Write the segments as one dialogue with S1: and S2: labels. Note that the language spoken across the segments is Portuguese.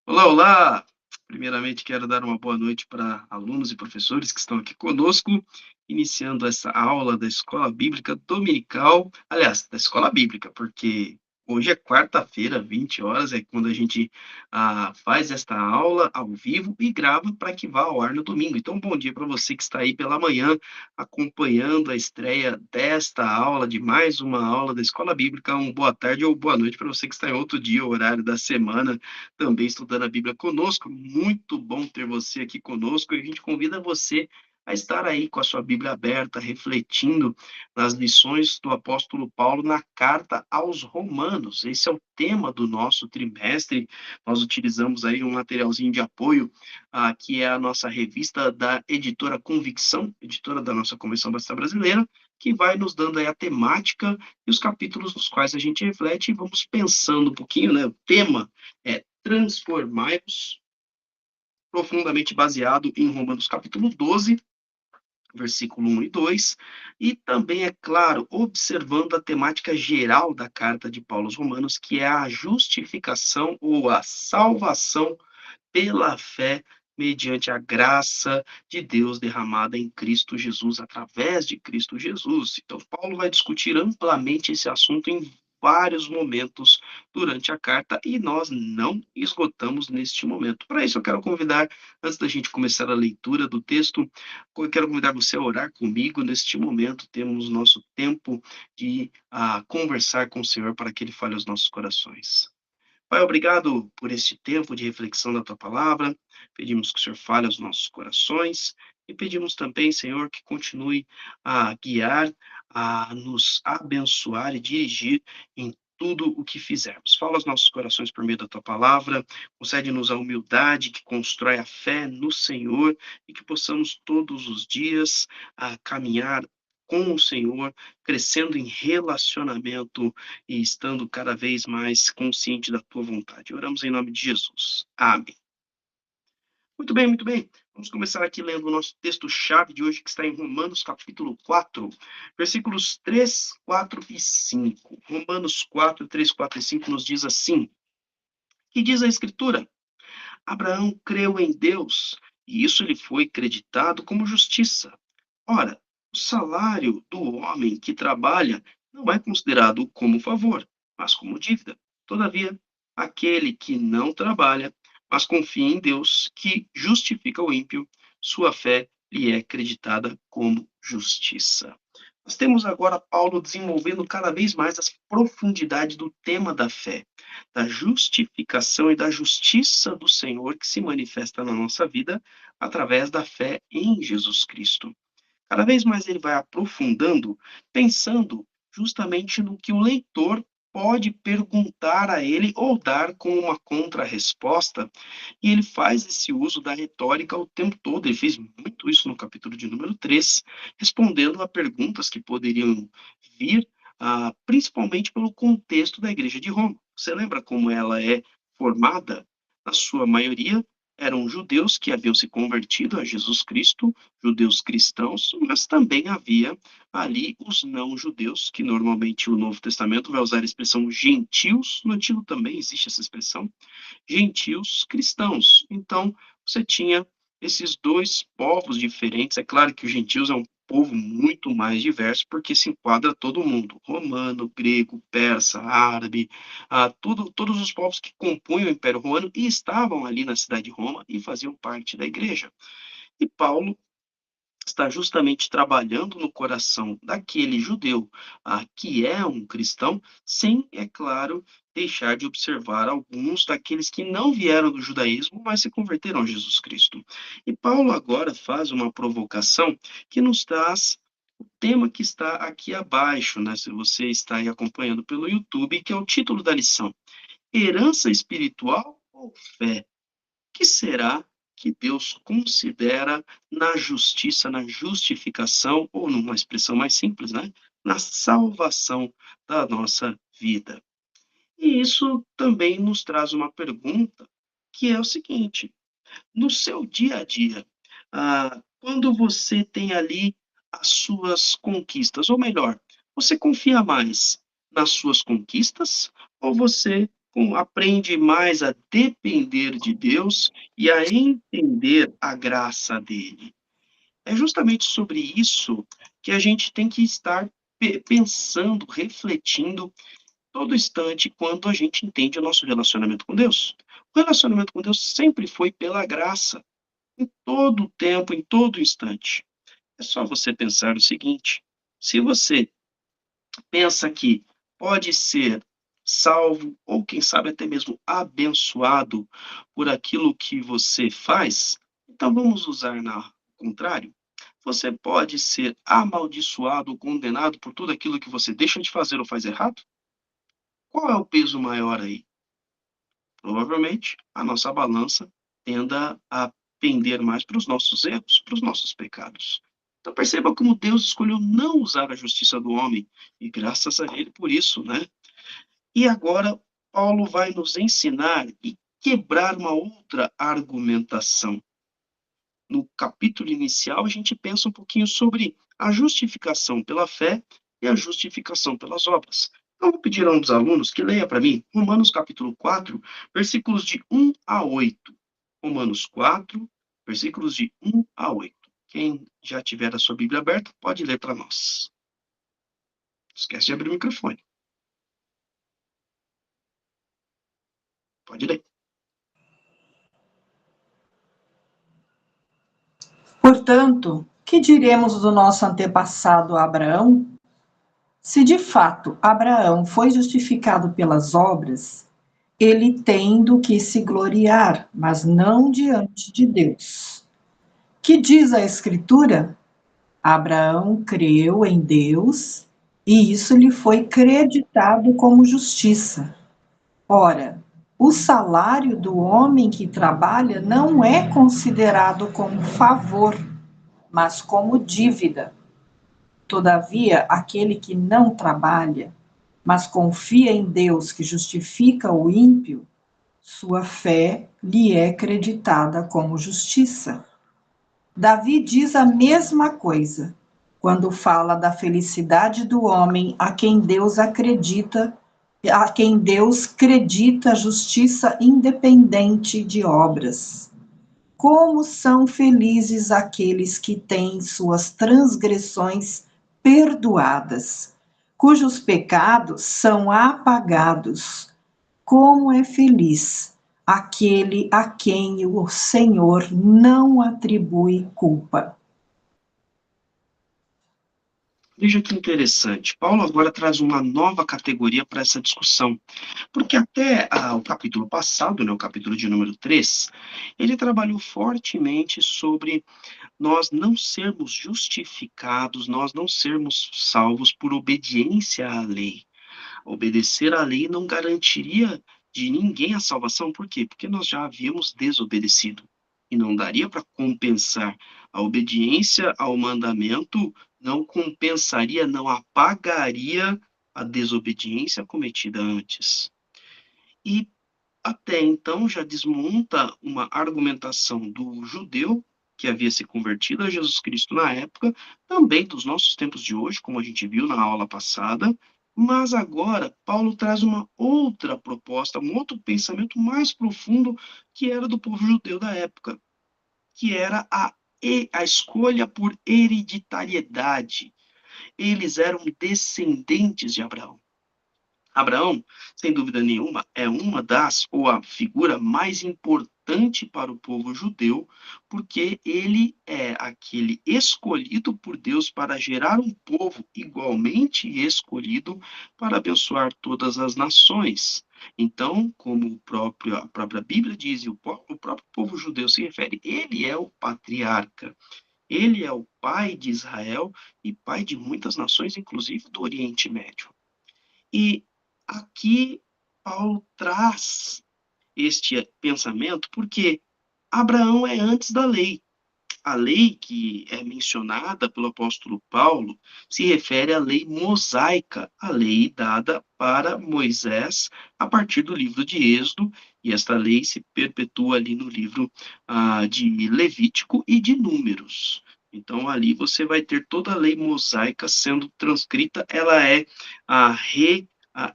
S1: Olá, olá! Primeiramente, quero dar uma boa noite para alunos e professores que estão aqui conosco, iniciando essa aula da Escola Bíblica Dominical, aliás, da Escola Bíblica, porque hoje é quarta-feira, 20 horas, é quando a gente faz esta aula ao vivo e grava para que vá ao ar no domingo. Então, bom dia para você que está aí pela manhã, acompanhando a estreia desta aula, de mais uma aula da Escola Bíblica. Boa tarde ou boa noite para você que está em outro dia, horário da semana também estudando a Bíblia conosco. Muito bom ter você aqui conosco e a gente convida você a estar aí com a sua Bíblia aberta, refletindo nas lições do apóstolo Paulo na carta aos Romanos. Esse é o tema do nosso trimestre. Nós utilizamos aí um materialzinho de apoio, que é a nossa revista da editora Convicção, editora da nossa Convenção Batista Brasileira, que vai nos dando aí a temática e os capítulos nos quais a gente reflete e vamos pensando um pouquinho, né? O tema é transformai-vos, profundamente baseado em Romanos capítulo 12, versículo 1 e 2, e também, é claro, observando a temática geral da carta de Paulo aos Romanos, que é a justificação ou a salvação pela fé mediante a graça de Deus derramada em Cristo Jesus, através de Cristo Jesus. Então, Paulo vai discutir amplamente esse assunto em vários momentos durante a carta e nós não esgotamos neste momento. Para isso, eu quero convidar, antes da gente começar a leitura do texto, eu quero convidar você a orar comigo neste momento. Temos nosso tempo de conversar com o Senhor para que Ele fale aos nossos corações. Pai, obrigado por este tempo de reflexão da tua palavra. Pedimos que o Senhor fale aos nossos corações e pedimos também, Senhor, que continue a guiar, a nos abençoar e dirigir em tudo o que fizermos. Fala aos nossos corações por meio da tua palavra, concede-nos a humildade que constrói a fé no Senhor e que possamos todos os dias caminhar com o Senhor, crescendo em relacionamento e estando cada vez mais consciente da tua vontade. Oramos em nome de Jesus. Amém. Muito bem, muito bem. Vamos começar aqui lendo o nosso texto-chave de hoje, que está em Romanos capítulo 4, versículos 3, 4 e 5. Romanos 4, 3, 4 e 5 nos diz assim: que diz a Escritura? Abraão creu em Deus, e isso lhe foi creditado como justiça. Ora, o salário do homem que trabalha não é considerado como favor, mas como dívida. Todavia, aquele que não trabalha, mas confia em Deus, que justifica o ímpio, sua fé lhe é creditada como justiça. Nós temos agora Paulo desenvolvendo cada vez mais as profundidades do tema da fé, da justificação e da justiça do Senhor que se manifesta na nossa vida através da fé em Jesus Cristo. Cada vez mais ele vai aprofundando, pensando justamente no que o leitor pode perguntar a ele ou dar como uma contrarresposta, e ele faz esse uso da retórica o tempo todo. Ele fez muito isso no capítulo de número 3, respondendo a perguntas que poderiam vir, principalmente pelo contexto da igreja de Roma. Você lembra como ela é formada? Na sua maioria, eram judeus que haviam se convertido a Jesus Cristo, judeus cristãos, mas também havia ali os não-judeus, que normalmente o Novo Testamento vai usar a expressão gentios, no Antigo também existe essa expressão, gentios cristãos. Então, você tinha esses dois povos diferentes. É claro que os gentios é um povo muito mais diverso, porque se enquadra todo mundo, romano, grego, persa, árabe, todos os povos que compunham o Império Romano e estavam ali na cidade de Roma e faziam parte da igreja. E Paulo está justamente trabalhando no coração daquele judeu, que é um cristão, sem, é claro, deixar de observar alguns daqueles que não vieram do judaísmo, mas se converteram a Jesus Cristo. E Paulo agora faz uma provocação que nos traz o tema que está aqui abaixo, né? Se você está aí acompanhando pelo YouTube, que é o título da lição: Herança espiritual ou fé? Que será que Deus considera na justiça, na justificação, ou numa expressão mais simples, né? Na salvação da nossa vida. E isso também nos traz uma pergunta, que é o seguinte: no seu dia a dia, quando você tem ali as suas conquistas, ou melhor, você confia mais nas suas conquistas ou você aprende mais a depender de Deus e a entender a graça dele. É justamente sobre isso que a gente tem que estar pensando, refletindo todo instante quando a gente entende o nosso relacionamento com Deus. O relacionamento com Deus sempre foi pela graça, em todo o tempo, em todo instante. É só você pensar o seguinte: se você pensa que pode ser salvo ou quem sabe até mesmo abençoado por aquilo que você faz, então vamos usar na contrário. Você pode ser amaldiçoado ou condenado por tudo aquilo que você deixa de fazer ou faz errado? Qual é o peso maior aí? Provavelmente a nossa balança tenda a pender mais para os nossos erros, para os nossos pecados. Então perceba como Deus escolheu não usar a justiça do homem, e graças a ele por isso, né? E agora Paulo vai nos ensinar e quebrar uma outra argumentação. No capítulo inicial, a gente pensa um pouquinho sobre a justificação pela fé e a justificação pelas obras. Então, eu vou pedir a um dos alunos que leia para mim Romanos capítulo 4, versículos de 1 a 8. Romanos 4, versículos de 1 a 8. Quem já tiver a sua Bíblia aberta, pode ler para nós. Não esquece de abrir o microfone. Pode ler.
S2: Portanto, que diremos do nosso antepassado Abraão? Se de fato Abraão foi justificado pelas obras, ele tem do que se gloriar, mas não diante de Deus. Que diz a Escritura? Abraão creu em Deus e isso lhe foi creditado como justiça. Ora, o salário do homem que trabalha não é considerado como favor, mas como dívida. Todavia, aquele que não trabalha, mas confia em Deus que justifica o ímpio, sua fé lhe é creditada como justiça. Davi diz a mesma coisa quando fala da felicidade do homem a quem Deus acredita, a quem Deus credita justiça independente de obras. Como são felizes aqueles que têm suas transgressões perdoadas, cujos pecados são apagados. Como é feliz aquele a quem o Senhor não atribui culpa.
S1: Veja que interessante. Paulo agora traz uma nova categoria para essa discussão, porque até o capítulo passado, né, o capítulo de número 3, ele trabalhou fortemente sobre nós não sermos justificados, nós não sermos salvos por obediência à lei. Obedecer à lei não garantiria de ninguém a salvação, por quê? Porque nós já havíamos desobedecido. E não daria para compensar. A obediência ao mandamento não compensaria, não apagaria a desobediência cometida antes. E até então já desmonta uma argumentação do judeu que havia se convertido a Jesus Cristo na época, também dos nossos tempos de hoje, como a gente viu na aula passada, mas agora Paulo traz uma outra proposta, um outro pensamento mais profundo que era do povo judeu da época, que era a escolha por hereditariedade. Eles eram descendentes de Abraão. Abraão, sem dúvida nenhuma, é uma das, ou a figura mais importante para o povo judeu, porque ele é aquele escolhido por Deus para gerar um povo igualmente escolhido para abençoar todas as nações. Então, como a própria Bíblia diz, e o próprio povo judeu se refere, ele é o patriarca. Ele é o pai de Israel e pai de muitas nações, inclusive do Oriente Médio. E aqui Paulo traz este pensamento porque Abraão é antes da lei. A lei que é mencionada pelo apóstolo Paulo se refere à lei mosaica, a lei dada para Moisés a partir do livro de Êxodo, e esta lei se perpetua ali no livro de Levítico e de Números. Então, ali você vai ter toda a lei mosaica sendo transcrita, ela é a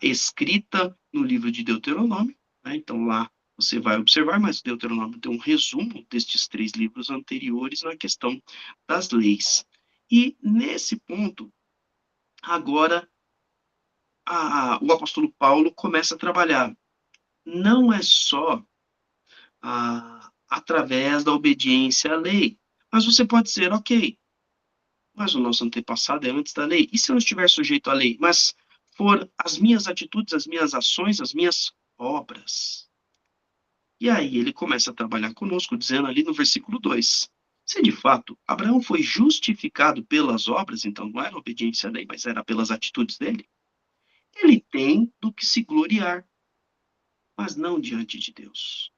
S1: escrita no livro de Deuteronômio, né? Então lá você vai observar, mas o Deuteronômio tem um resumo destes 3 livros anteriores na questão das leis. E nesse ponto, agora o apóstolo Paulo começa a trabalhar. Não é só através da obediência à lei, mas você pode dizer, ok, mas o nosso antepassado é antes da lei. E se eu não estiver sujeito à lei, mas for as minhas atitudes, as minhas ações, as minhas obras? E aí ele começa a trabalhar conosco, dizendo ali no versículo 2: se de fato Abraão foi justificado pelas obras, então não era obediência à lei, mas era pelas atitudes dele, ele tem do que se gloriar, mas não diante de Deus.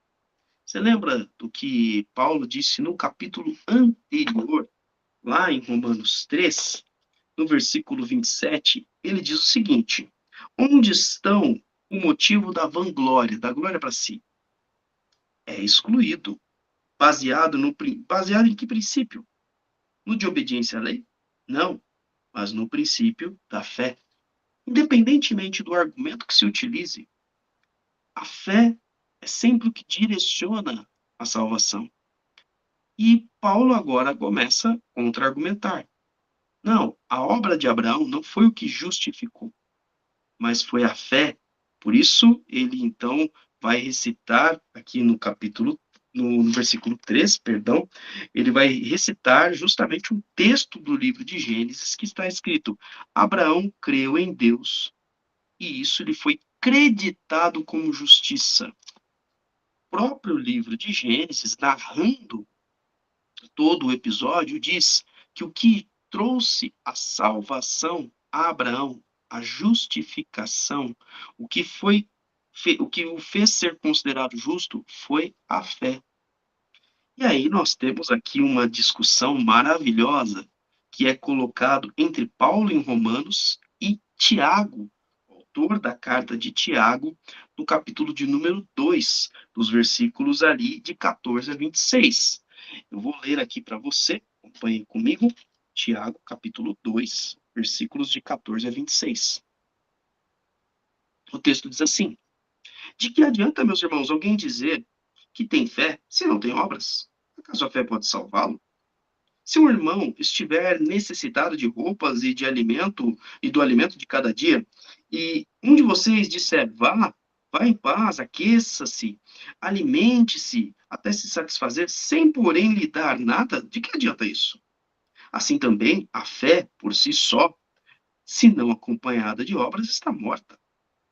S1: Você lembra do que Paulo disse no capítulo anterior, lá em Romanos 3, no versículo 27, ele diz o seguinte: onde estão o motivo da vanglória, da glória para si? É excluído. Baseado em que princípio? No de obediência à lei? Não, mas no princípio da fé. Independentemente do argumento que se utilize, a fé é sempre o que direciona a salvação. E Paulo agora começa a contra-argumentar. Não, a obra de Abraão não foi o que justificou, mas foi a fé. Por isso, ele então vai recitar aqui no versículo 3, perdão, ele vai recitar justamente um texto do livro de Gênesis que está escrito: Abraão creu em Deus e isso lhe foi creditado como justiça. O próprio livro de Gênesis, narrando todo o episódio, diz que o que trouxe a salvação a Abraão, a justificação, o que o fez ser considerado justo foi a fé. E aí nós temos aqui uma discussão maravilhosa que é colocado entre Paulo em Romanos e Tiago, autor da carta de Tiago, no capítulo de número 2, dos versículos ali de 14 a 26. Eu vou ler aqui para você, acompanhe comigo, Tiago, capítulo 2, versículos de 14 a 26. O texto diz assim: de que adianta, meus irmãos, alguém dizer que tem fé se não tem obras? Acaso a fé pode salvá-lo? Se um irmão estiver necessitado de roupas e de alimento e do alimento de cada dia, e um de vocês disser, vá em paz, aqueça-se, alimente-se, até se satisfazer, sem porém lhe dar nada, de que adianta isso? Assim também, a fé, por si só, se não acompanhada de obras, está morta.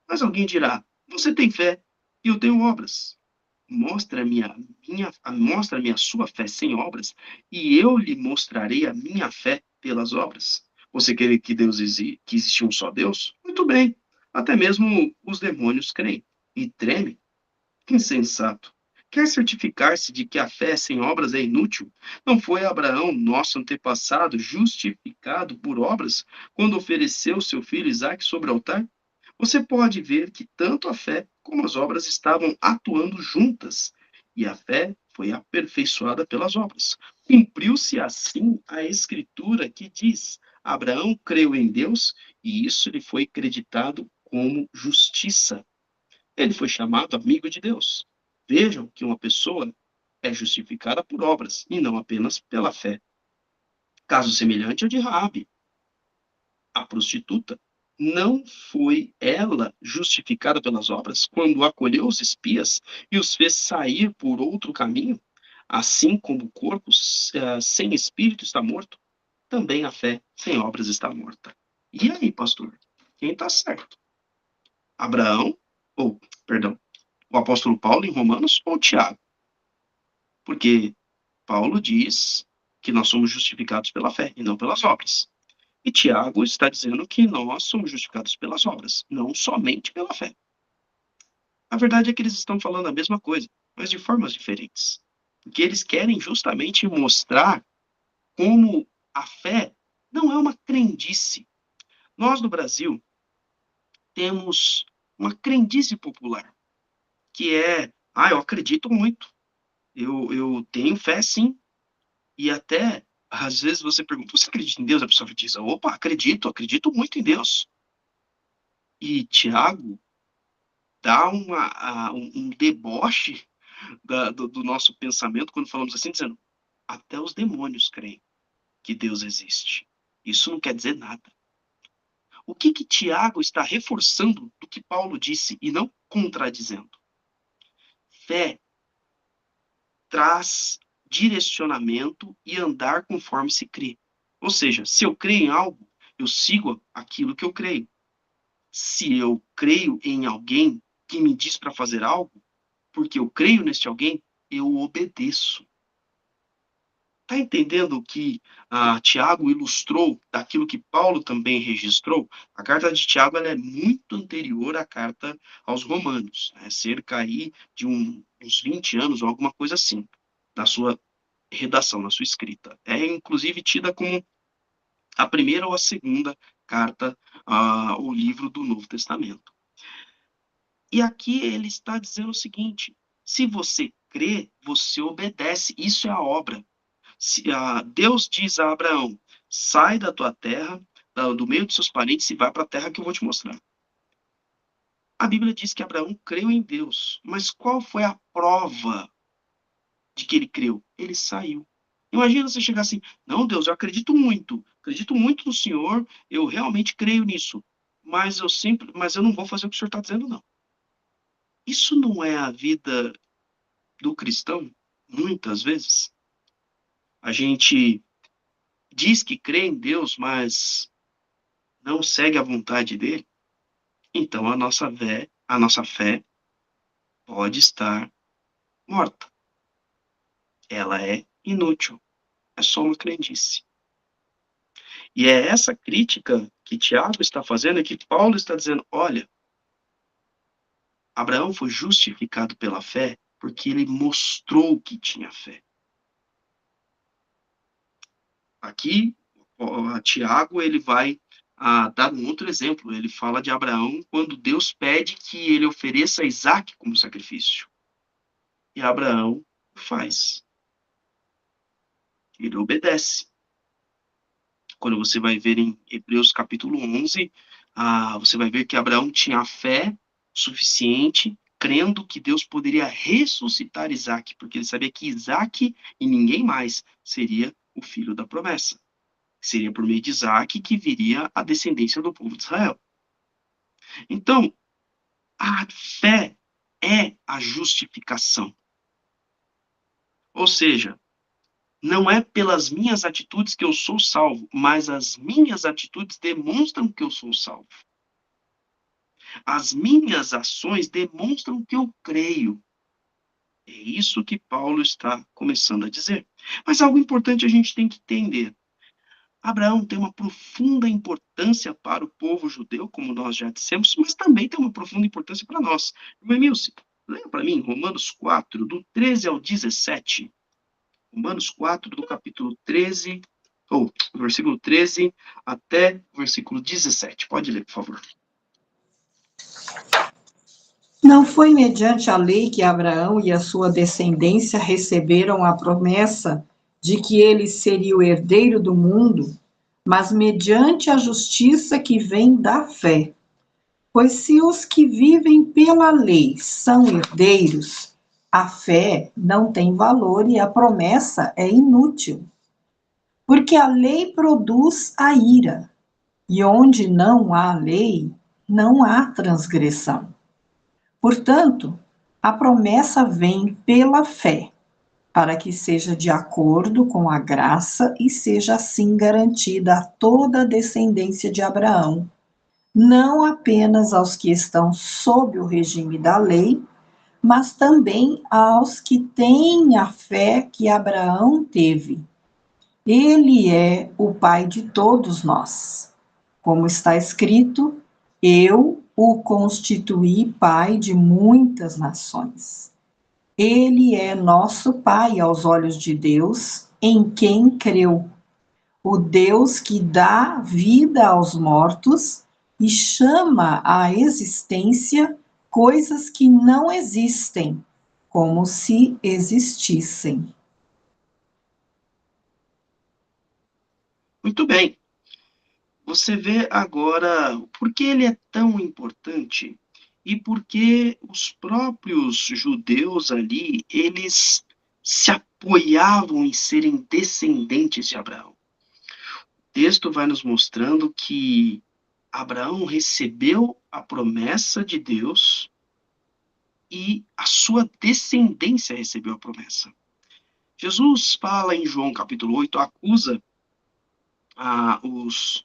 S1: Mas alguém dirá, você tem fé e eu tenho obras. Mostra-me a sua fé sem obras, e eu lhe mostrarei a minha fé pelas obras. Você crê que que existe um só Deus? Muito bem. Até mesmo os demônios creem e tremem. Insensato. Quer certificar-se de que a fé sem obras é inútil? Não foi Abraão, nosso antepassado, justificado por obras quando ofereceu seu filho Isaque sobre o altar? Você pode ver que tanto a fé como as obras estavam atuando juntas, e a fé foi aperfeiçoada pelas obras. Cumpriu-se assim a escritura que diz: Abraão creu em Deus e isso lhe foi creditado como justiça. Ele foi chamado amigo de Deus. Vejam que uma pessoa é justificada por obras e não apenas pela fé. Caso semelhante ao de Raabe, a prostituta. Não foi ela justificada pelas obras quando acolheu os espias e os fez sair por outro caminho? Assim como o corpo sem espírito está morto, também a fé sem obras está morta. E aí, pastor? Quem está certo? Abraão, perdão, o apóstolo Paulo em Romanos ou Tiago? Porque Paulo diz que nós somos justificados pela fé e não pelas obras. E Tiago está dizendo que nós somos justificados pelas obras, não somente pela fé. A verdade é que eles estão falando a mesma coisa, mas de formas diferentes. Porque eles querem justamente mostrar como a fé não é uma crendice. Nós no Brasil temos uma crendice popular, que é, eu acredito muito, eu tenho fé sim, e até, às vezes você pergunta, você acredita em Deus? A pessoa diz, opa, acredito muito em Deus. E Tiago dá um deboche do nosso pensamento quando falamos assim, dizendo, até os demônios creem que Deus existe. Isso não quer dizer nada. O que Tiago está reforçando do que Paulo disse e não contradizendo? Fé traz direcionamento e andar conforme se crê. Ou seja, se eu creio em algo, eu sigo aquilo que eu creio. Se eu creio em alguém que me diz para fazer algo, porque eu creio neste alguém, eu obedeço. Está entendendo o que Tiago ilustrou daquilo que Paulo também registrou? A carta de Tiago ela é muito anterior à carta aos Romanos, né? Cerca aí de uns 20 anos ou alguma coisa assim, na sua redação, na sua escrita. É inclusive tida como a primeira ou a segunda carta ou livro do Novo Testamento. E aqui ele está dizendo o seguinte: se você crê, você obedece. Isso é a obra. Deus diz a Abraão: sai da tua terra, do meio dos seus parentes e vai para a terra que eu vou te mostrar. A Bíblia diz que Abraão creu em Deus, mas qual foi a prova de que ele creu? Ele saiu. Imagina você chegar assim: não, Deus, eu acredito muito no Senhor, eu realmente creio nisso, mas eu não vou fazer o que o Senhor está dizendo, não. Isso não é a vida do cristão, muitas vezes. A gente diz que crê em Deus, mas não segue a vontade dele. Então a nossa fé pode estar morta. Ela é inútil. É só uma crendice. E é essa crítica que Tiago está fazendo, é que Paulo está dizendo, olha, Abraão foi justificado pela fé porque ele mostrou que tinha fé. Aqui, Tiago, ele vai dar um outro exemplo. Ele fala de Abraão quando Deus pede que ele ofereça Isaac como sacrifício. E Abraão faz. Ele obedece. Quando você vai ver em Hebreus capítulo 11, você vai ver que Abraão tinha fé suficiente, crendo que Deus poderia ressuscitar Isaac, porque ele sabia que Isaac e ninguém mais seria o filho da promessa. Seria por meio de Isaac que viria a descendência do povo de Israel. Então, a fé é a justificação. Ou seja, não é pelas minhas atitudes que eu sou salvo, mas as minhas atitudes demonstram que eu sou salvo. As minhas ações demonstram que eu creio. É isso que Paulo está começando a dizer. Mas algo importante a gente tem que entender. Abraão tem uma profunda importância para o povo judeu, como nós já dissemos, mas também tem uma profunda importância para nós. Irmã Nilce, leia para mim Romanos 4, do 13 ao 17. Romanos 4, do capítulo 13, ou versículo 13 até o versículo 17. Pode ler, por favor.
S2: Não foi mediante a lei que Abraão e a sua descendência receberam a promessa de que ele seria o herdeiro do mundo, mas mediante a justiça que vem da fé. Pois se os que vivem pela lei são herdeiros, a fé não tem valor e a promessa é inútil. Porque a lei produz a ira, e onde não há lei, não há transgressão. Portanto, a promessa vem pela fé, para que seja de acordo com a graça e seja assim garantida a toda a descendência de Abraão, não apenas aos que estão sob o regime da lei, mas também aos que têm a fé que Abraão teve. Ele é o pai de todos nós. Como está escrito, eu o constituí pai de muitas nações. Ele é nosso pai aos olhos de Deus, em quem creu. O Deus que dá vida aos mortos e chama à existência coisas que não existem, como se existissem.
S1: Muito bem. você vê agora por que ele é tão importante e por que os próprios judeus ali, eles se apoiavam em serem descendentes de Abraão. O texto vai nos mostrando que Abraão recebeu a promessa de Deus e a sua descendência recebeu a promessa. Jesus fala em João capítulo 8, acusa os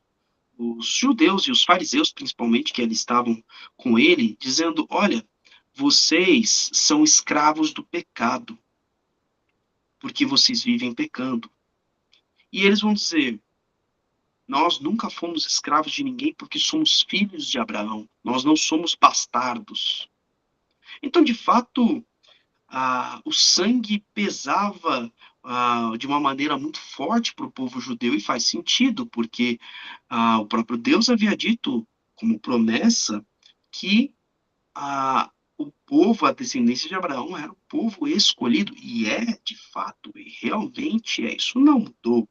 S1: judeus e os fariseus, principalmente, que ali estavam com ele, dizendo: olha, vocês são escravos do pecado, porque vocês vivem pecando. E eles vão dizer: nós nunca fomos escravos de ninguém porque somos filhos de Abraão, nós não somos bastardos. Então, de fato, o sangue pesava de uma maneira muito forte para o povo judeu, e faz sentido, porque o próprio Deus havia dito, como promessa, que o povo, a descendência de Abraão, era o povo escolhido, e é de fato, e realmente é, isso não mudou.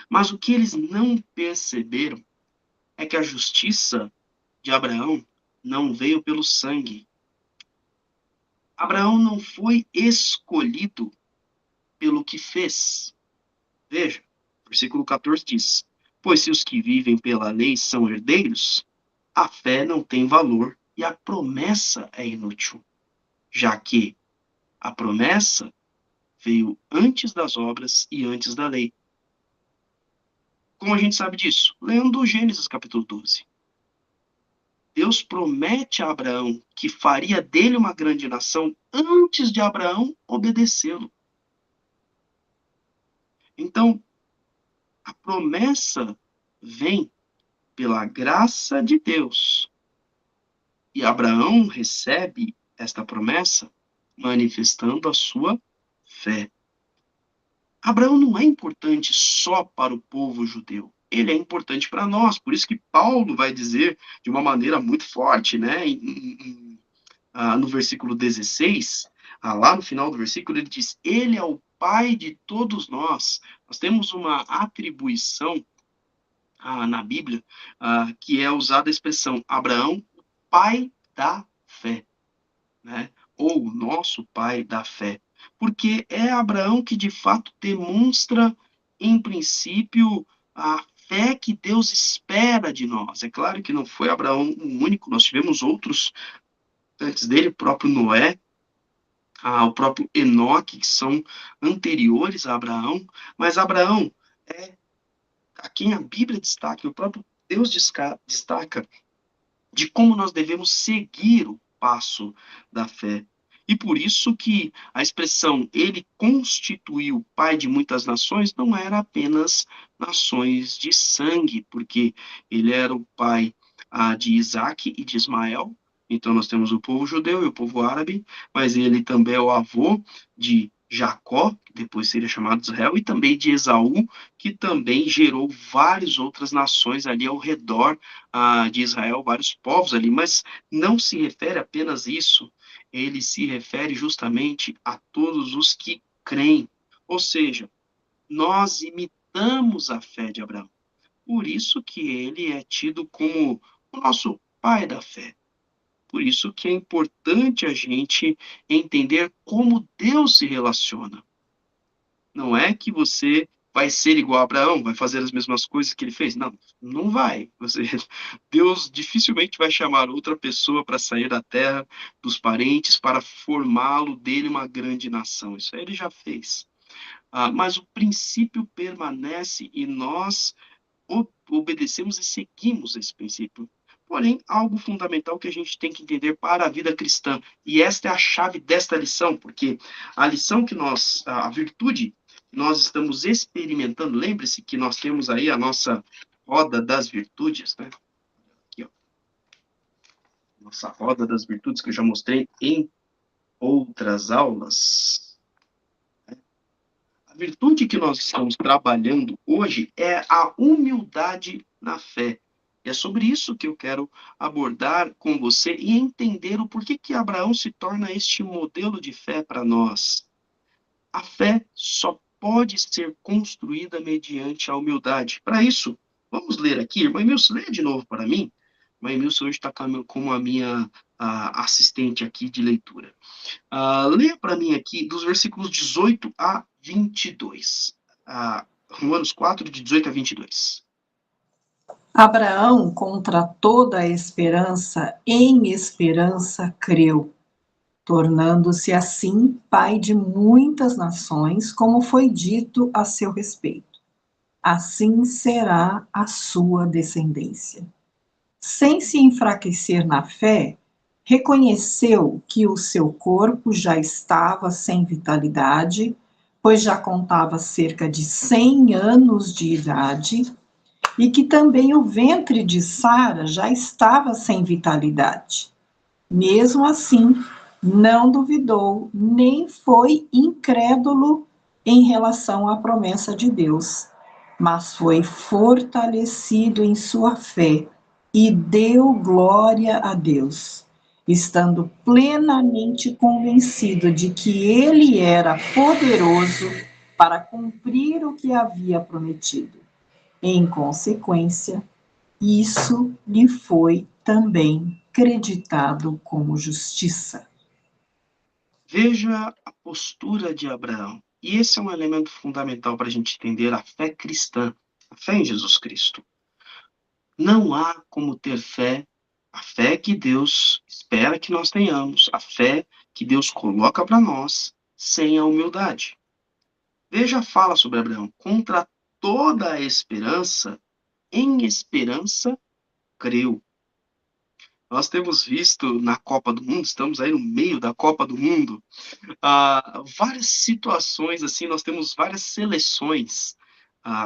S1: Mas o que eles não perceberam é que a justiça de Abraão não veio pelo sangue. Abraão não foi escolhido pelo que fez. Veja, versículo 14 diz: pois se os que vivem pela lei são herdeiros, a fé não tem valor e a promessa é inútil, já que a promessa veio antes das obras e antes da lei. Como a gente sabe disso? Lendo Gênesis capítulo 12. Deus promete a Abraão que faria dele uma grande nação antes de Abraão obedecê-lo. Então, a promessa vem pela graça de Deus. E Abraão recebe esta promessa manifestando a sua fé. Abraão não é importante só para o povo judeu. Ele é importante para nós. Por isso que Paulo vai dizer de uma maneira muito forte, né, no versículo 16, lá no final do versículo, ele diz: ele é o pai de todos nós. Nós temos uma atribuição na Bíblia que é usada a expressão Abraão, pai da fé, né? Ou nosso pai da fé. Porque é Abraão que de fato demonstra, em princípio, a fé que Deus espera de nós. É claro que não foi Abraão o único, nós tivemos outros antes dele, o próprio Noé, o próprio Enoque, que são anteriores a Abraão, mas Abraão é a quem a Bíblia destaca, o próprio Deus destaca de como nós devemos seguir o passo da fé. E por isso que a expressão ele constituiu pai de muitas nações não era apenas nações de sangue, porque ele era o pai de Isaac e de Ismael. Então nós temos o povo judeu e o povo árabe, mas ele também é o avô de Jacó, que depois seria chamado Israel, e também de Esaú, que também gerou várias outras nações ali ao redor de Israel, vários povos ali, mas não se refere apenas a isso, ele se refere justamente a todos os que creem. Ou seja, nós imitamos a fé de Abraão. Por isso que ele é tido como o nosso pai da fé. Por isso que é importante a gente entender como Deus se relaciona. Não é que você vai ser igual a Abraão, vai fazer as mesmas coisas que ele fez. Não, não vai. Deus dificilmente vai chamar outra pessoa para sair da terra dos parentes para formá-lo dele uma grande nação. Isso aí ele já fez. Mas o princípio permanece e nós obedecemos e seguimos esse princípio. Porém, algo fundamental que a gente tem que entender para a vida cristã, e esta é a chave desta lição, porque a lição que a virtude que nós estamos experimentando, lembre-se que nós temos aí a nossa roda das virtudes, né? Aqui, ó, nossa roda das virtudes que eu já mostrei em outras aulas. A virtude que nós estamos trabalhando hoje é a humildade na fé. E é sobre isso que eu quero abordar com você e entender o porquê que Abraão se torna este modelo de fé para nós. A fé só pode ser construída mediante a humildade. Para isso, Vamos ler aqui, irmã Emilson, leia de novo para mim. Irmã Emilson hoje está como a minha assistente aqui de leitura. Leia para mim aqui dos versículos 18 a 22. Romanos 4, de 18 a 22.
S2: Abraão, contra toda a esperança, em esperança creu, tornando-se assim pai de muitas nações, como foi dito a seu respeito. Assim será a sua descendência. Sem se enfraquecer na fé, reconheceu que o seu corpo já estava sem vitalidade, pois já contava cerca de 100 anos de idade, e que também o ventre de Sara já estava sem vitalidade. Mesmo assim, não duvidou, nem foi incrédulo em relação à promessa de Deus, mas foi fortalecido em sua fé e deu glória a Deus, estando plenamente convencido de que ele era poderoso para cumprir o que havia prometido. Em consequência, isso lhe foi também creditado como justiça.
S1: Veja a postura de Abraão. E esse é um elemento fundamental para a gente entender a fé cristã, a fé em Jesus Cristo. Não há como ter fé, a fé que Deus espera que nós tenhamos, a fé que Deus coloca para nós, sem a humildade. Veja a fala sobre Abraão. Contra toda a esperança, em esperança creu. Nós temos visto na Copa do Mundo, estamos aí no meio da Copa do Mundo, várias situações assim, nós temos várias seleções.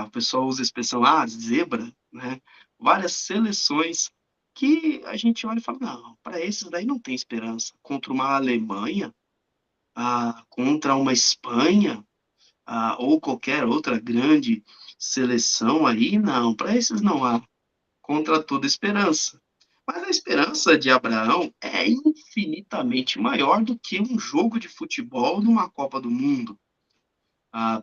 S1: O pessoal usa a expressão, zebra, né? Várias seleções que a gente olha e fala, não, para esses daí não tem esperança. Contra uma Alemanha, contra uma Espanha, ou qualquer outra grande seleção aí, não, para esses não há. Contra toda esperança. Mas a esperança de Abraão é infinitamente maior do que um jogo de futebol numa Copa do Mundo. Ah,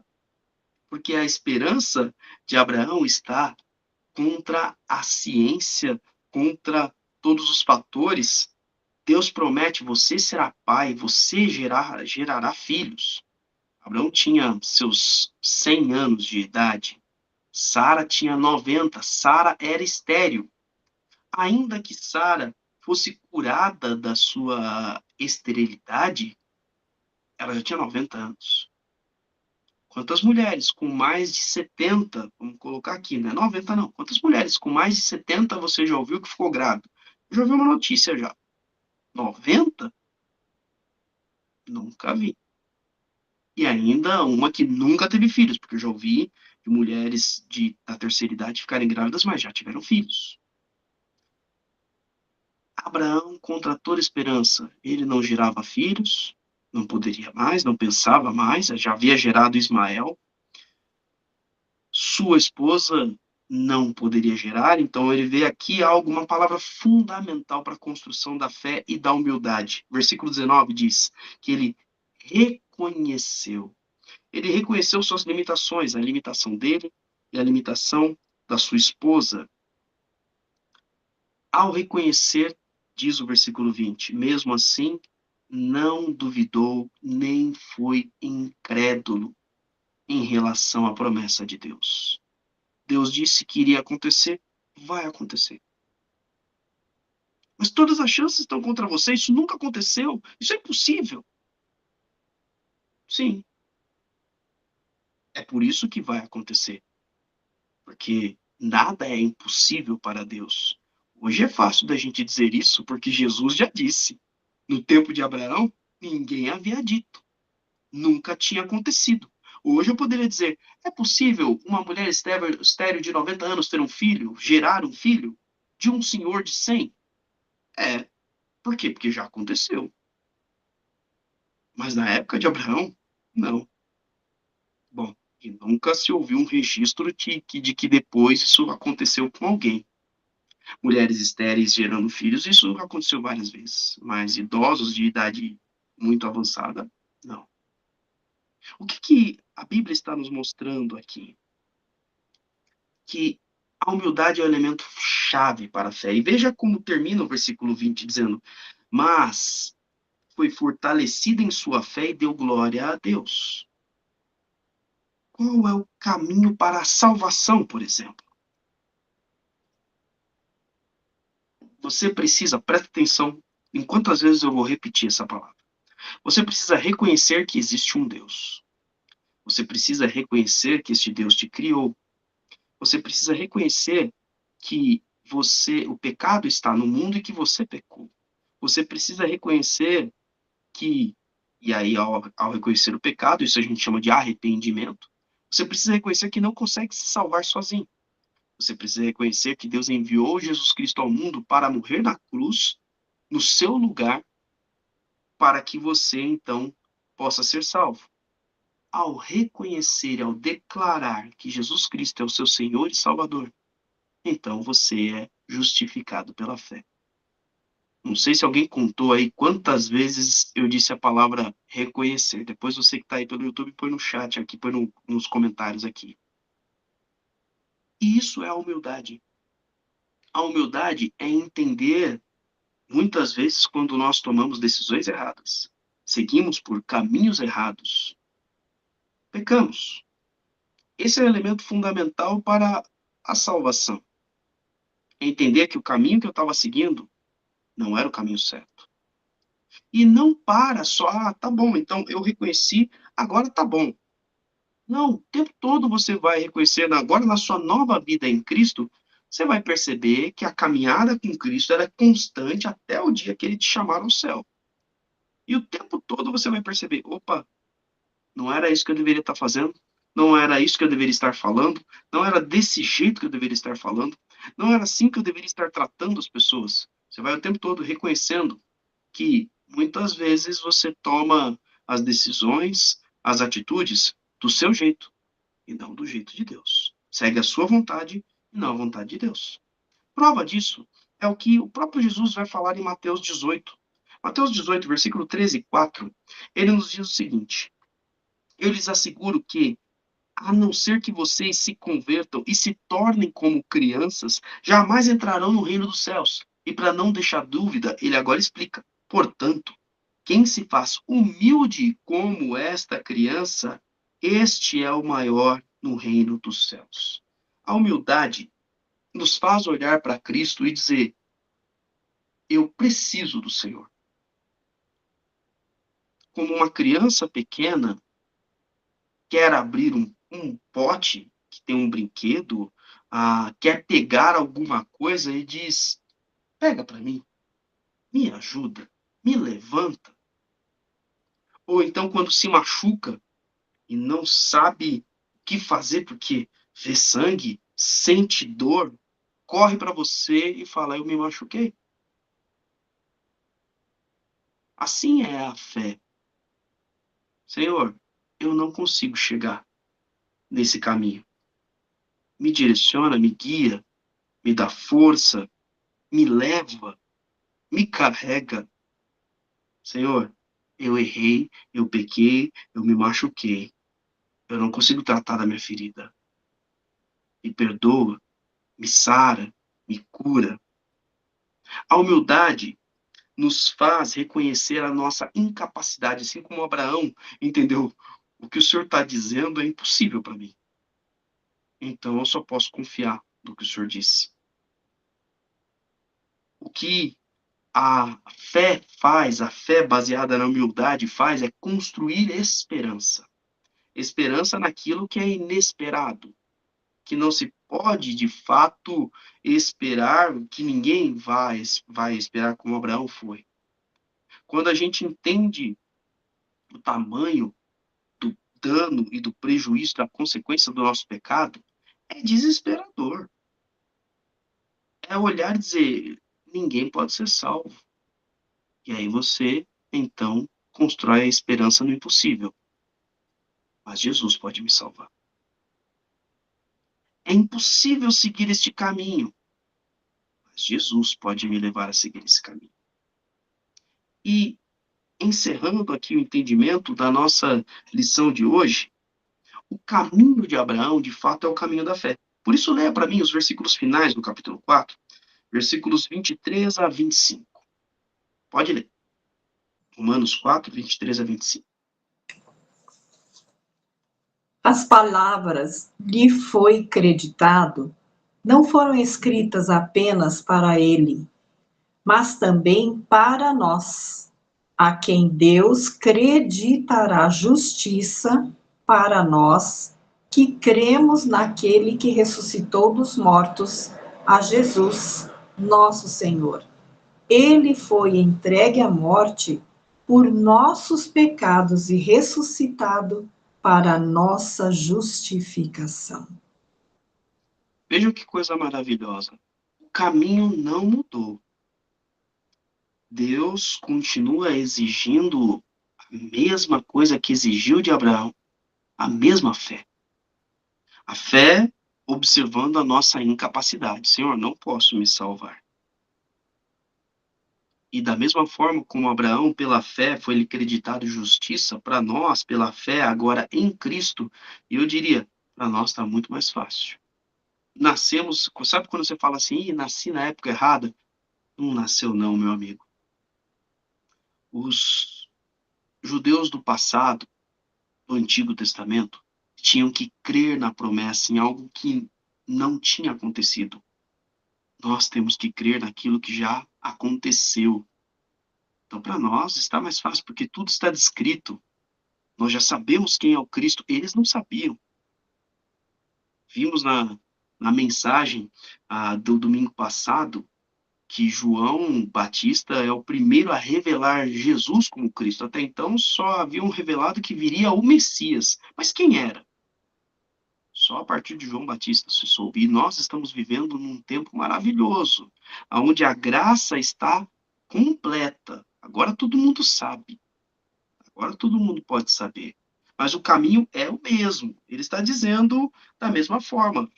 S1: porque a esperança de Abraão está contra a ciência, contra todos os fatores. Deus promete: você será pai, você gerará filhos. Abraão tinha seus 100 anos de idade. Sara tinha 90. Sara era estéril. Ainda que Sara fosse curada da sua esterilidade, ela já tinha 90 anos. Quantas mulheres com mais de 70, vamos colocar aqui, né? 90 não. Quantas mulheres com mais de 70 você já ouviu que ficou grávida? Eu já ouvi uma notícia já. 90? Nunca vi. E ainda uma que nunca teve filhos, porque eu já ouvi de mulheres da terceira idade ficarem grávidas, mas já tiveram filhos. Abraão, contra toda esperança, ele não gerava filhos, não poderia mais, não pensava mais, já havia gerado Ismael. Sua esposa não poderia gerar, então ele vê aqui algo, uma palavra fundamental para a construção da fé e da humildade. Versículo 19 diz que ele reconheceu. Ele reconheceu suas limitações, a limitação dele e a limitação da sua esposa. Ao reconhecer, diz o versículo 20, mesmo assim, não duvidou nem foi incrédulo em relação à promessa de Deus. Deus disse que iria acontecer, vai acontecer. Mas todas as chances estão contra você, isso nunca aconteceu, isso é impossível. Sim, é por isso que vai acontecer, porque nada é impossível para Deus. Hoje é fácil da gente dizer isso, porque Jesus já disse. No tempo de Abraão, ninguém havia dito. Nunca tinha acontecido. Hoje eu poderia dizer: é possível uma mulher estéril de 90 anos ter um filho, gerar um filho, de um senhor de 100? É. Por quê? Porque já aconteceu. Mas na época de Abraão, não. Bom, e nunca se ouviu um registro de que depois isso aconteceu com alguém. Mulheres estéreis gerando filhos, isso aconteceu várias vezes. Mas idosos de idade muito avançada, não. O que a Bíblia está nos mostrando aqui? Que A humildade é o elemento chave para a fé. E veja como termina o versículo 20, dizendo: mas foi fortalecida em sua fé e deu glória a Deus. Qual é o caminho para a salvação, por exemplo? Você precisa, presta atenção em quantas vezes eu vou repetir essa palavra. Você precisa reconhecer que existe um Deus. Você precisa reconhecer que este Deus te criou. Você precisa reconhecer que o pecado está no mundo e que você pecou. Você precisa reconhecer que, e aí ao reconhecer o pecado, isso a gente chama de arrependimento, você precisa reconhecer que não consegue se salvar sozinho. Você precisa reconhecer que Deus enviou Jesus Cristo ao mundo para morrer na cruz, no seu lugar, para que você, então, possa ser salvo. Ao reconhecer, ao declarar que Jesus Cristo é o seu Senhor e Salvador, então você é justificado pela fé. Não sei se alguém contou aí quantas vezes eu disse a palavra reconhecer. Depois você que está aí pelo YouTube, põe no chat aqui, põe nos comentários aqui. E isso é a humildade. A humildade é entender, muitas vezes, quando nós tomamos decisões erradas, seguimos por caminhos errados, pecamos. Esse é o elemento fundamental para a salvação. Entender que o caminho que eu estava seguindo não era o caminho certo. E não para só, tá bom, então eu reconheci, agora tá bom. Não, o tempo todo você vai reconhecendo, agora na sua nova vida em Cristo, você vai perceber que a caminhada com Cristo era constante até o dia que ele te chamar ao céu. E o tempo todo você vai perceber, opa, não era isso que eu deveria estar fazendo, não era isso que eu deveria estar falando, não era desse jeito que eu deveria estar falando, não era assim que eu deveria estar tratando as pessoas. Você vai o tempo todo reconhecendo que muitas vezes você toma as decisões, as atitudes do seu jeito e não do jeito de Deus. Segue a sua vontade e não a vontade de Deus. Prova disso é o que o próprio Jesus vai falar em Mateus 18. Mateus 18, versículo 13 e 4, ele nos diz o seguinte: eu lhes asseguro que, a não ser que vocês se convertam e se tornem como crianças, jamais entrarão no reino dos céus. E para não deixar dúvida, ele agora explica. Portanto, quem se faz humilde como esta criança, este é o maior no reino dos céus. A humildade nos faz olhar para Cristo e dizer: eu preciso do Senhor. Como uma criança pequena quer abrir um pote que tem um brinquedo, quer pegar alguma coisa e diz: pega para mim, me ajuda, me levanta. Ou então, quando se machuca e não sabe o que fazer porque vê sangue, sente dor, corre para você e fala: eu me machuquei. Assim é a fé. Senhor, eu não consigo chegar nesse caminho. Me direciona, me guia, me dá força, me leva, me carrega. Senhor, eu errei, eu pequei, eu me machuquei. Eu não consigo tratar da minha ferida. Me perdoa, me sara, me cura. A humildade nos faz reconhecer a nossa incapacidade, assim como Abraão entendeu: o que o Senhor está dizendo é impossível para mim. Então eu só posso confiar no que o Senhor disse. O que a fé faz, a fé baseada na humildade faz, é construir esperança. Esperança naquilo que é inesperado, que não se pode de fato esperar, que ninguém vai esperar como Abraão foi. Quando a gente entende o tamanho do dano e do prejuízo, da consequência do nosso pecado, é desesperador. É olhar e dizer: ninguém pode ser salvo. E aí você, então, constrói a esperança no impossível. Mas Jesus pode me salvar. É impossível seguir este caminho, mas Jesus pode me levar a seguir esse caminho. E, encerrando aqui o entendimento da nossa lição de hoje, o caminho de Abraão, de fato, é o caminho da fé. Por isso, leia para mim os versículos finais do capítulo 4, versículos 23 a 25. Pode ler. Romanos 4, 23 a 25.
S2: As palavras lhe foi creditado não foram escritas apenas para ele, mas também para nós, a quem Deus creditará justiça para nós que cremos naquele que ressuscitou dos mortos, a Jesus, nosso Senhor. Ele foi entregue à morte por nossos pecados e ressuscitado para a nossa justificação.
S1: Vejam que coisa maravilhosa. O caminho não mudou. Deus continua exigindo a mesma coisa que exigiu de Abraão, a mesma fé. A fé observando a nossa incapacidade. Senhor, não posso me salvar. E da mesma forma como Abraão, pela fé, foi-lhe creditado justiça, para nós, pela fé, agora em Cristo, eu diria, para nós está muito mais fácil. Nascemos, sabe quando você fala assim, nasci na época errada? Não nasceu não, meu amigo. Os judeus do passado, do Antigo Testamento, tinham que crer na promessa em algo que não tinha acontecido. Nós temos que crer naquilo que já aconteceu. Então, para nós, está mais fácil, porque tudo está descrito. Nós já sabemos quem é o Cristo. Eles não sabiam. Vimos na mensagem do domingo passado que João Batista é o primeiro a revelar Jesus como Cristo. Até então, só haviam revelado que viria o Messias. Mas quem era? Só a partir de João Batista se soube. E nós estamos vivendo num tempo maravilhoso, onde a graça está completa. Agora todo mundo sabe. Agora todo mundo pode saber. Mas o caminho é o mesmo. Ele está dizendo da mesma forma.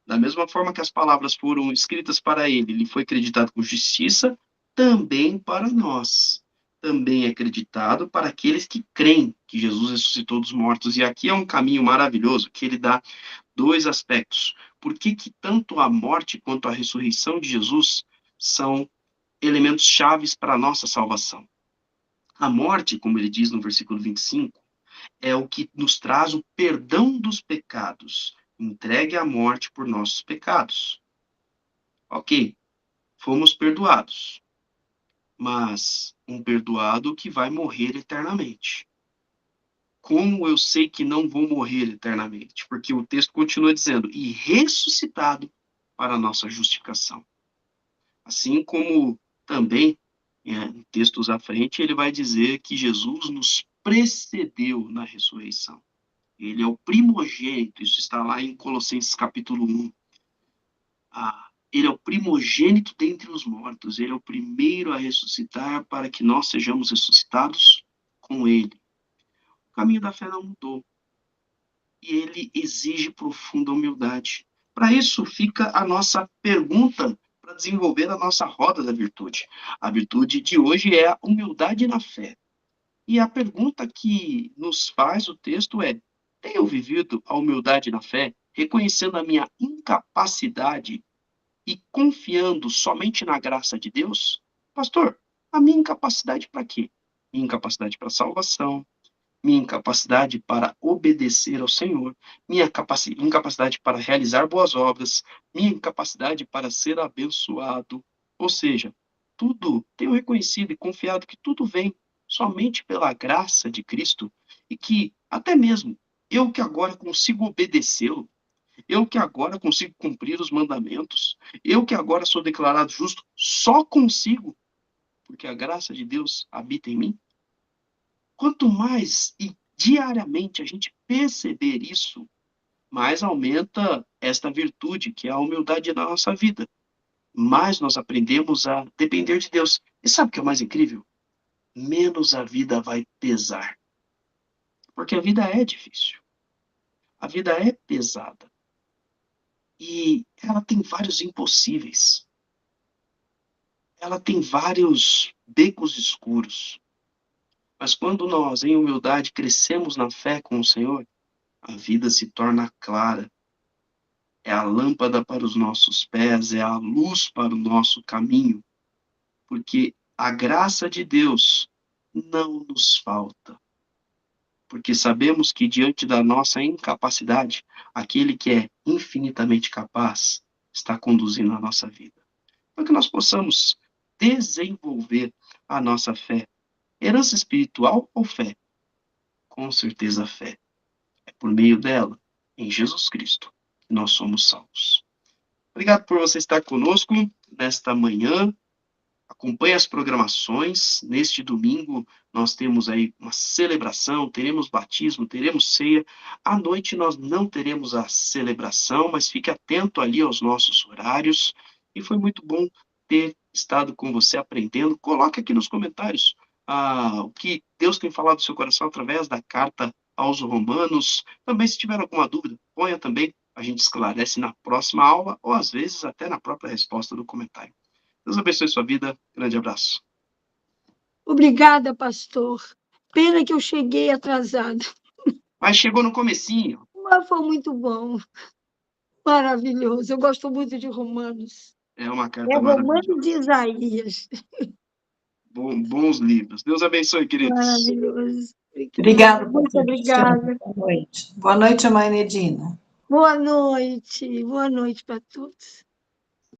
S1: Da mesma forma que as palavras foram escritas para ele, ele foi acreditado com justiça, também para nós. Também é acreditado para aqueles que creem que Jesus ressuscitou dos mortos. E aqui é um caminho maravilhoso que ele dá dois aspectos. Por que que tanto a morte quanto a ressurreição de Jesus são elementos chaves para a nossa salvação? A morte, como ele diz no versículo 25, é o que nos traz o perdão dos pecados, entregue à morte por nossos pecados. Ok, fomos perdoados, mas um perdoado que vai morrer eternamente. Como eu sei que não vou morrer eternamente? Porque o texto continua dizendo, e ressuscitado para a nossa justificação. Assim como também, em textos à frente, ele vai dizer que Jesus nos precedeu na ressurreição. Ele é o primogênito, isso está lá em Colossenses capítulo 1. Ele é o primogênito dentre os mortos, ele é o primeiro a ressuscitar para que nós sejamos ressuscitados com ele. O caminho da fé não mudou e ele exige profunda humildade. Para isso fica a nossa pergunta para desenvolver a nossa roda da virtude. A virtude de hoje é a humildade na fé. E a pergunta que nos faz o texto é: tenho vivido a humildade na fé, reconhecendo a minha incapacidade e confiando somente na graça de Deus? Pastor, a minha incapacidade para quê? Minha incapacidade para salvação, minha incapacidade para obedecer ao Senhor, minha incapacidade para realizar boas obras, minha incapacidade para ser abençoado. Ou seja, tudo, tenho reconhecido e confiado que tudo vem somente pela graça de Cristo e que até mesmo eu que agora consigo obedecê-lo, eu que agora consigo cumprir os mandamentos, eu que agora sou declarado justo, só consigo porque a graça de Deus habita em mim. Quanto mais e diariamente a gente perceber isso, mais aumenta esta virtude, que é a humildade na nossa vida. Mais nós aprendemos a depender de Deus. E sabe o que é o mais incrível? Menos a vida vai pesar. Porque a vida é difícil. A vida é pesada. E ela tem vários impossíveis. Ela tem vários becos escuros. Mas quando nós, em humildade, crescemos na fé com o Senhor, a vida se torna clara. é a lâmpada para os nossos pés, é a luz para o nosso caminho, porque a graça de Deus não nos falta, porque sabemos que diante da nossa incapacidade, aquele que é infinitamente capaz está conduzindo a nossa vida. Para que nós possamos desenvolver a nossa fé. Herança espiritual ou fé? Com certeza fé. É por meio dela, em Jesus Cristo, que nós somos salvos. Obrigado por você estar conosco nesta manhã. Acompanhe as programações. Neste domingo, nós temos aí uma celebração, teremos batismo, teremos ceia. À noite, nós não teremos a celebração, mas fique atento ali aos nossos horários. E foi muito bom ter estado com você aprendendo. Coloque aqui nos comentários o que Deus tem falado no seu coração através da carta aos Romanos. Também, se tiver alguma dúvida, ponha também. A gente esclarece na próxima aula, ou às vezes até na própria resposta do comentário. Deus abençoe sua vida. Grande abraço.
S3: Obrigada, pastor. Pena que eu cheguei atrasada,
S1: Mas chegou no comecinho.
S3: mas foi muito bom, maravilhoso. Eu gosto muito de Romanos.
S1: É uma
S3: É
S1: carta
S3: Romanos e
S1: maravilhosa.
S3: Isaías.
S1: Bons livros. Deus abençoe, queridos.
S3: Maravilhoso.
S2: Obrigado por
S3: Muito
S2: ter assistido.
S3: obrigada.
S2: Boa noite. Boa noite, mãe Nedina.
S3: Boa noite para todos.